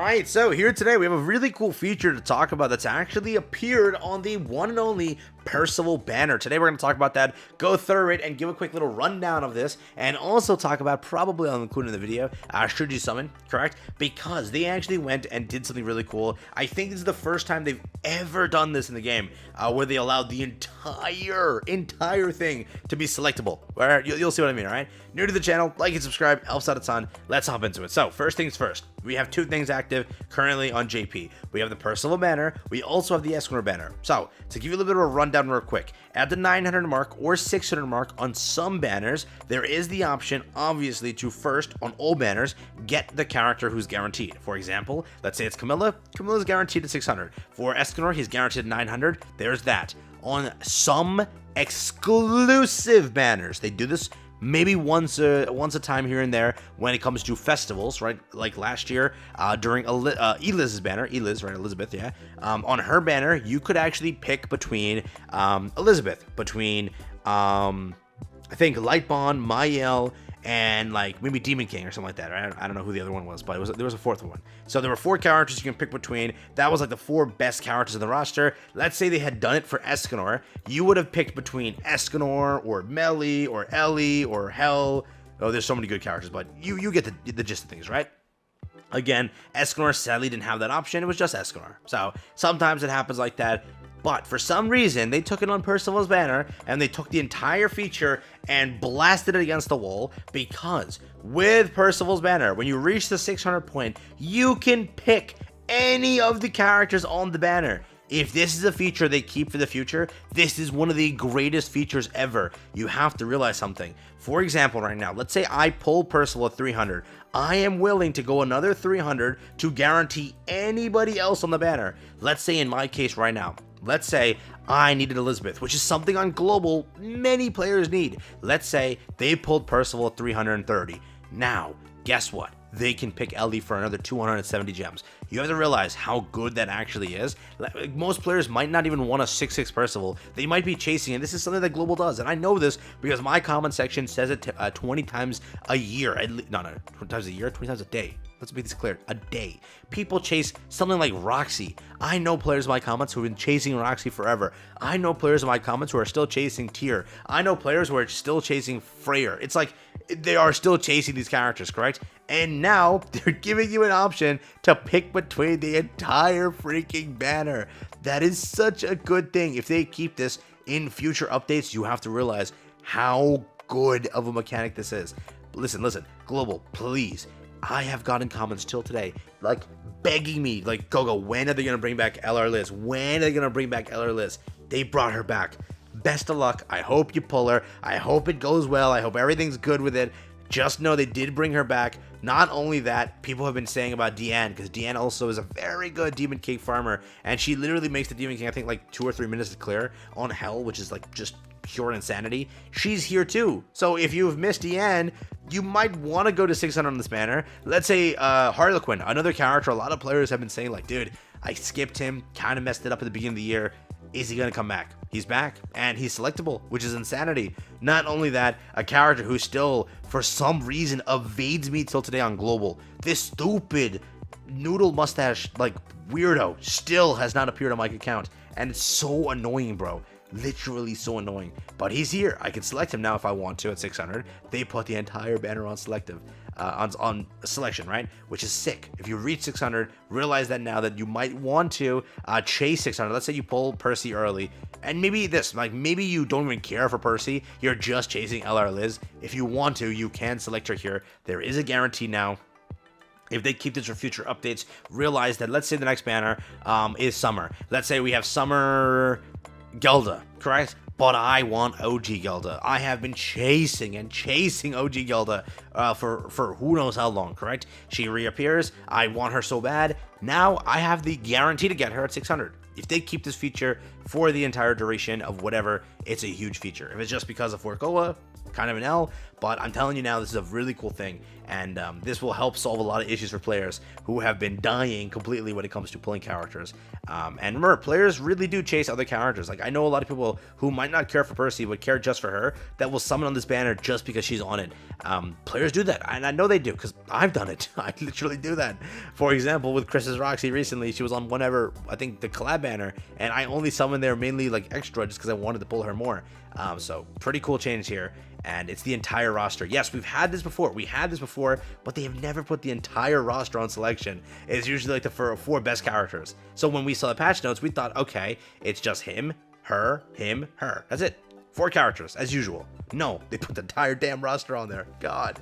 Alright, so here today we have a really cool feature to talk about that's actually appeared on the one and only Percival banner. Today we're going to talk about that, go through it, and give a quick little rundown of this, and also talk about, probably I'll include in the video, should you summon, correct? Because they actually went and did something really cool. I think this is the first time they've ever done this in the game, where they allowed the entire thing to be selectable. Alright, you'll see what I mean, alright? New to the channel, like and subscribe, helps out a ton. Let's hop into it. So, first things first, we have two things active currently on JP. We have the Percival banner, we also have the Escanor banner. So, to give you a little bit of a rundown real quick, at the 900 mark or 600 mark on some banners, there is the option, obviously, to first, on all banners, get the character who's guaranteed. For example, let's say it's Camilla. Camilla's guaranteed at 600. For Escanor, he's guaranteed at 900. There's that. On some exclusive banners, they do this maybe once a time here and there when it comes to festivals, right? Like last year during Eliz's banner, right? Elizabeth, yeah. On her banner, you could actually pick between Elizabeth, between I think Lightbond, Mael, and like maybe Demon King or something like that. Right? I don't know who the other one was, but there was a fourth one. So there were 4 characters you can pick between. That was like the 4 best characters in the roster. Let's say they had done it for Escanor. You would have picked between Escanor or Melly or Ellie or Hell. Oh, there's so many good characters, but you get the gist of things, right? Again, Escanor sadly didn't have that option. It was just Escanor. So sometimes it happens like that. But for some reason, they took it on Percival's banner, and they took the entire feature and blasted it against the wall, because with Percival's banner, when you reach the 600 point, you can pick any of the characters on the banner. If this is a feature they keep for the future, this is one of the greatest features ever. You have to realize something. For example, right now, let's say I pull Percival at 300. I am willing to go another 300 to guarantee anybody else on the banner. Let's say in my case right now, let's say I needed Elizabeth, which is something on global many players need. Let's say they pulled Percival at 330. Now, guess what? They can pick Ellie for another 270 gems. You have to realize how good that actually is. Most players might not even want a 6-6 Percival. They might be chasing, and this is something that Global does. And I know this because my comment section says it 20 times a year. No, 20 times a year, 20 times a day. Let's make this clear. A day. People chase something like Roxy. I know players in my comments who have been chasing Roxy forever. I know players in my comments who are still chasing Tyr. I know players who are still chasing Freyr. It's like they are still chasing these characters, correct? And now they're giving you an option to pick between the entire freaking banner. That is such a good thing. If they keep this in future updates, you have to realize how good of a mechanic this is. Listen, Global, please. I have gotten comments till today, like, begging me, like, GoGo, when are they going to bring back LR Liz? When are they going to bring back LR Liz? They brought her back. Best of luck. I hope you pull her. I hope it goes well. I hope everything's good with it. Just know they did bring her back. Not only that, people have been saying about Deanne, because Deanne also is a very good Demon King farmer, and she literally makes the Demon King, I think, like 2 or 3 minutes to clear on Hell, which is like just pure insanity. She's here too. So if you've missed Deanne, you might want to go to 600 on this banner. Let's say Harlequin, another character a lot of players have been saying, like, dude, I skipped him, kind of messed it up at the beginning of the year. Is he going to come back? He's back, and he's selectable, which is insanity. Not only that, a character who still, for some reason, evades me till today on Global. This stupid noodle mustache, like, weirdo still has not appeared on my account, and it's so annoying, bro. Literally so annoying. But he's here. I can select him now if I want to at 600. They put the entire banner on selective. On selection, right? Which is sick. If you reach 600, realize that now that you might want to chase 600. Let's say you pull Percy early, and maybe maybe you don't even care for Percy. You're just chasing LR Liz. If you want to, you can select her here. There is a guarantee now. If they keep this for future updates, realize that, let's say the next banner is Summer. Let's say we have Summer Gelda, correct? But I want OG Gelda. I have been chasing OG Gelda for who knows how long, correct? She reappears. I want her so bad. Now I have the guarantee to get her at 600. If they keep this feature for the entire duration of whatever, it's a huge feature. If it's just because of Forgoa, kind of an L, but I'm telling you now, this is a really cool thing. and this will help solve a lot of issues for players who have been dying completely when it comes to pulling characters. And remember, players really do chase other characters. Like, I know a lot of people who might not care for Percy but care just for her that will summon on this banner just because she's on it. Players do that, and I know they do because I've done it. I literally do that. For example, with Chris's Roxy recently, she was on whenever, I think, the collab banner, and I only summoned there mainly like extra just because I wanted to pull her more. So pretty cool change here, and it's the entire roster. Yes, we've had this before. We had this before, but they have never put the entire roster on selection. It's usually like the four best characters. So when we saw the patch notes, we thought, okay, it's just him, her, her. That's it. 4 characters as usual. No, they put the entire damn roster on there. God.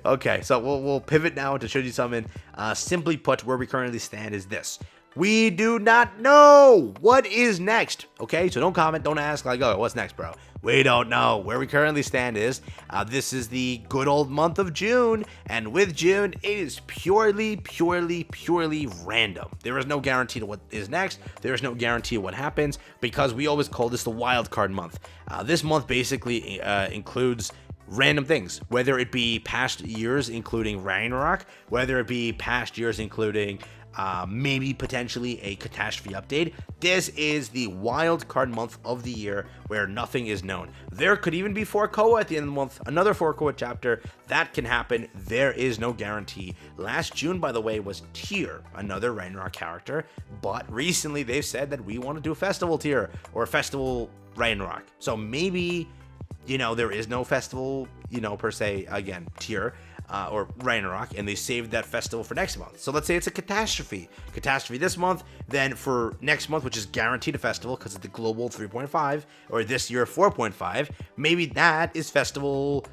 Okay, so we'll pivot now to Should You Summon. Simply put, where we currently stand is this. We do not know what is next. Okay, so don't comment, don't ask like, oh, what's next, bro? We don't know. Where we currently stand is this is the good old month of June, and with June, it is purely random. There is no guarantee to what is next. There is no guarantee of what happens because we always call this the wild card month. This month basically includes random things, whether it be past years including Ragnarok, whether it be past years including maybe potentially a catastrophe update. This is the wild card month of the year where nothing is known. There could even be 4 Koa at the end of the month, another 4 Koa chapter. That can happen. There is no guarantee. Last June, by the way, was Tier, another Ragnarok character, but recently they've said that we want to do a festival Tier or a festival Ragnarok. So maybe, you know, there is no festival, you know, per se, again, Tier. Or Ragnarok, and they saved that festival for next month. So let's say it's a catastrophe this month, then for next month, which is guaranteed a festival because it's the global 3.5, or this year 4.5, maybe that is festival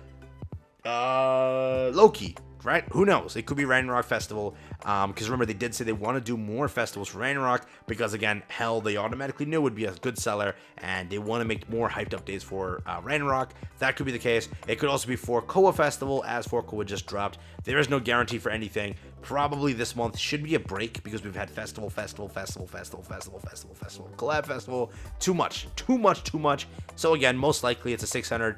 Loki, right? Who knows? It could be Ragnarok festival, because remember, they did say they want to do more festivals for Ragnarok because, again, Hell, they automatically knew would be a good seller, and they want to make more hyped up days for Ragnarok. That could be the case. It could also be for Koa festival, as 4 Koa just dropped. There is no guarantee for anything. Probably this month should be a break because we've had festival, collab festival. Too much. So again, most likely it's a 600.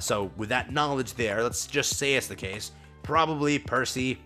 So with that knowledge there, let's just say it's the case. Probably Percy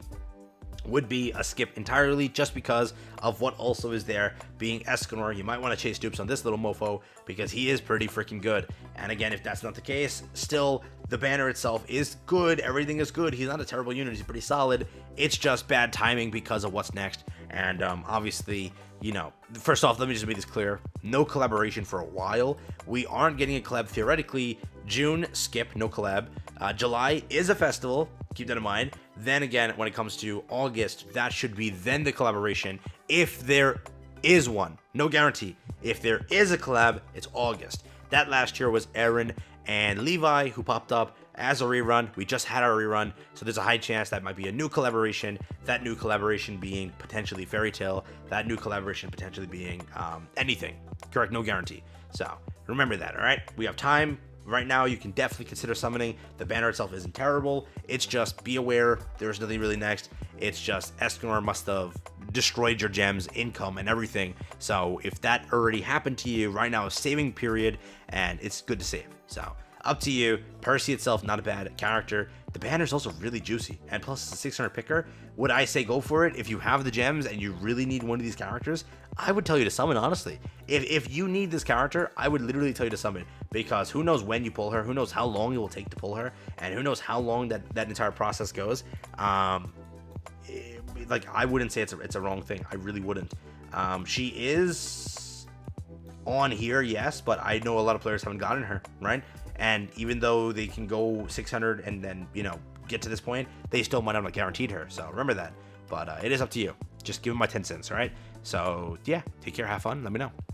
would be a skip entirely just because of what also is there being Escanor. You might want to chase dupes on this little mofo because he is pretty freaking good. And again, if that's not the case, still the banner itself is good. Everything is good. He's not a terrible unit. He's pretty solid. It's just bad timing because of what's next. And obviously, you know, first off, let me just make this clear. No collaboration for a while. We aren't getting a collab theoretically. June, skip, no collab. July is a festival. Keep that in mind. Then again, when it comes to August, that should be then the collaboration. If there is one, no guarantee. If there is a collab, it's August. That last year was Aaron and Levi who popped up as a rerun. We just had our rerun, so there's a high chance that might be a new collaboration. That new collaboration being potentially Fairy Tail. That new collaboration potentially being anything. Correct, no guarantee. So remember that, all right? We have time. Right now, you can definitely consider summoning. The banner itself isn't terrible. It's just be aware there's nothing really next. It's just Escanor must have destroyed your gems, income, and everything. So if that already happened to you, right now is saving period, and it's good to save. So up to you. Percy itself, not a bad character. The banner is also really juicy, and plus it's a 600 picker. Would I say go for it if you have the gems and you really need one of these characters? I would tell you to summon, honestly. If you need this character, I would literally tell you to summon, because who knows when you pull her, who knows how long it will take to pull her, and who knows how long that entire process goes. Like, I wouldn't say it's a wrong thing. I really wouldn't. She is on here, yes, but I know a lot of players haven't gotten her, right? And even though they can go 600 and then, you know, get to this point, they still might not have guaranteed her. So remember that. But it is up to you. Just give them my 10 cents, all right? So yeah, take care, have fun, let me know.